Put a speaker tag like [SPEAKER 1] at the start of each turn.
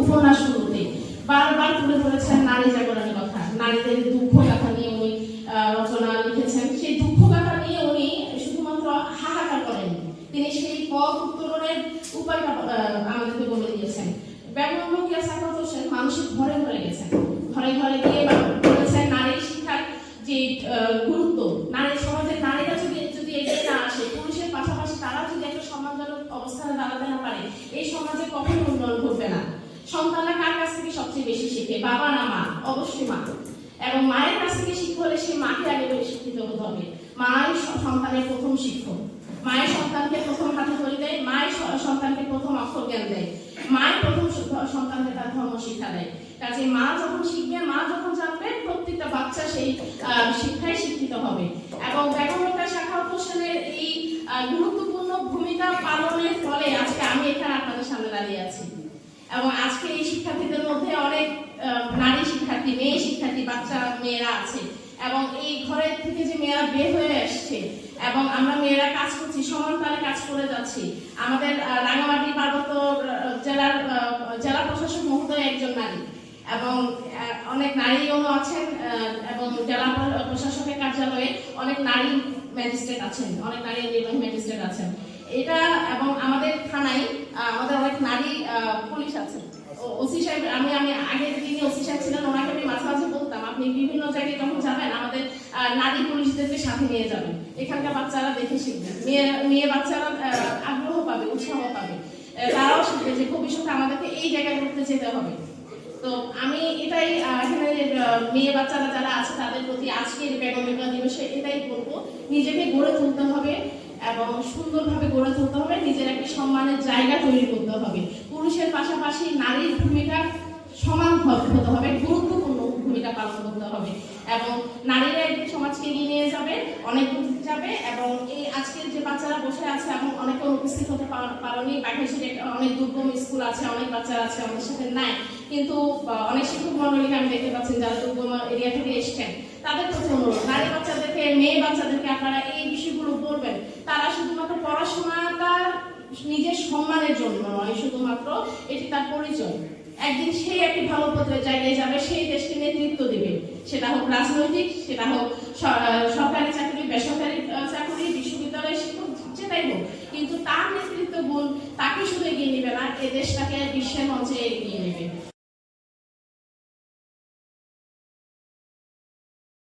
[SPEAKER 1] উপন্যাসগুলোতে বারবার তুলে ধরেছেন নারী জাগরণের কথা, নারীদের দুঃখ গাথা নিয়ে উনি রচনা লিখেছেন। সেই দুঃখ গাথা নিয়ে উনি শুধুমাত্র হাহাকার করেননি, তিনি সেই পথ উত্তরণের উপায়টা আমাদেরকে বলে দিয়েছেন। বেগম রোকেয়া সাখাওয়াত হোসেন মানুষের ঘরে ঘরে গেছেন, ঘরে ঘরে গিয়ে বলেছেন নারী শিক্ষার যে গুরুত্ব, নারী সমাজের নারীরা যদি এগিয়ে না আসে, পুরুষের পাশাপাশি তারা যদি একটা সম্মানজনক অবস্থানে দাঁড়াতে না পারে, এই সমাজে কখনো উন্নয়ন ঘটবে না। সন্তানরা কার কাছ থেকে সবচেয়ে বেশি শিখে? বাবা না মা? অবশ্যই মা। এবং মায়ের কাছ থেকে শিখতে হলে সে মাকে আগে করে শিক্ষিত হতে হবে। মাই সন্তানের প্রথম শিক্ষক, মায়ের সন্তানকে প্রথম হাতে ধরে দেয়, মায়ের সন্তানকে প্রথম অক্ষর জ্ঞান দেয়, মায়ের প্রথম সন্তানকে তার ধর্ম শিক্ষা দেয়। কাজে মা যখন শিখবে, মা যখন জানবে, প্রত্যেকটা বাচ্চা সেই শিক্ষায় শিক্ষিত হবে। এবং বেগম রোকেয়া সাখাওয়াত হোসেনের এই গুরুত্বপূর্ণ ভূমিকা পালনের ফলে আজকে আমি এখানে আপনাদের সামনে দাঁড়িয়ে আছি। এবং আজকে এই শিক্ষার্থীদের মধ্যে অনেক নারী শিক্ষার্থী, মেয়ে শিক্ষার্থী, বাচ্চা মেয়েরা আছে। এবং এই ঘরের থেকে যে মেয়েরা বের হয়ে আসছে এবং আমরা মেয়েরা কাজ করছি, সমান তালে কাজ করে যাচ্ছি। আমাদের রাঙামাটি পার্বত্য জেলার জেলা প্রশাসক মহোদয় একজন নারী, এবং অনেক নারীও আছেন, এবং জেলা প্রশাসকের কার্যালয়ে অনেক নারী ম্যাজিস্ট্রেট আছেন, অনেক নারী নির্বাহী ম্যাজিস্ট্রেট আছেন। এটা এবং আমাদের থানায় আমাদের অনেক নারী পুলিশ আছেন। ওসি সাহেব, আমি আগের দিনে ওসি সাহেব ছিলেন, ওনাকে আমি মাঝে মাঝে বলতাম আপনি বিভিন্ন জায়গায় যখন যাবেন আমাদের নারী পুলিশদেরকে সাথে নিয়ে যাবেন, এখানকার বাচ্চারা দেখে শিখবেন, মেয়ে বাচ্চারা আগ্রহ পাবে, উৎসাহ পাবে, তারাও শিখবে যে ভবিষ্যতে আমাদেরকে এই জায়গায় ঘুরতে যেতে হবে। তো আমি এটাই এখানে মেয়ে বাচ্চারা যারা আছে তাদের প্রতি আজকের বেগম রোকেয়া দিবসে এটাই বলবো, নিজেকে গড়ে তুলতে হবে এবং সুন্দরভাবে গড়ে তুলতে হবে, নিজের একটি সম্মানের জায়গা তৈরি করতে হবে। পুরুষের পাশাপাশি নারীর ভূমিকা সমান হতে হবে, গুরুত্বপূর্ণ ভূমিকা পালন করতে হবে, এবং নারীরা একদিন সমাজকে এগিয়ে নিয়ে যাবে, অনেক দূর যাবে। এবং এই আজকের যে বাচ্চারা বসে আছে এবং অনেকে উপস্থিত হতে পারেনি, বাগেরহাটে অনেক দুর্গম স্কুল আছে, অনেক বাচ্চারা আছে আমাদের সাথে নাই, কিন্তু অনেক শিক্ষক মন্ডলীকে আমি দেখতে পাচ্ছি যারা দুর্গম এরিয়া থেকে এসছেন, তাদের প্রতি অনুরোধ, নারী বাচ্চাদেরকে, মেয়ে বাচ্চাদেরকে আপনারা এই বিষয়গুলো বলবেন। তারা শুধুমাত্র পড়াশোনাটা নিজের সম্মানের জন্য নয়, শুধুমাত্র এটি তার পরিচয়। একদিন সে একটি ভালো পদের জায়গায় যাবে, সেই দেশকে নেতৃত্ব দেবে, সেটা হোক রাজনৈতিক, সেটা হোক সরকারি চাকরি, বেসরকারি চাকরি, বিশ্ববিদ্যালয় শিক্ষক, যেটাই হোক, কিন্তু তার নেতৃত্ব গুণ তাকে শুধু এগিয়ে নেবে না, এ দেশটাকে বিশ্বের মঞ্চে এগিয়ে নেবে।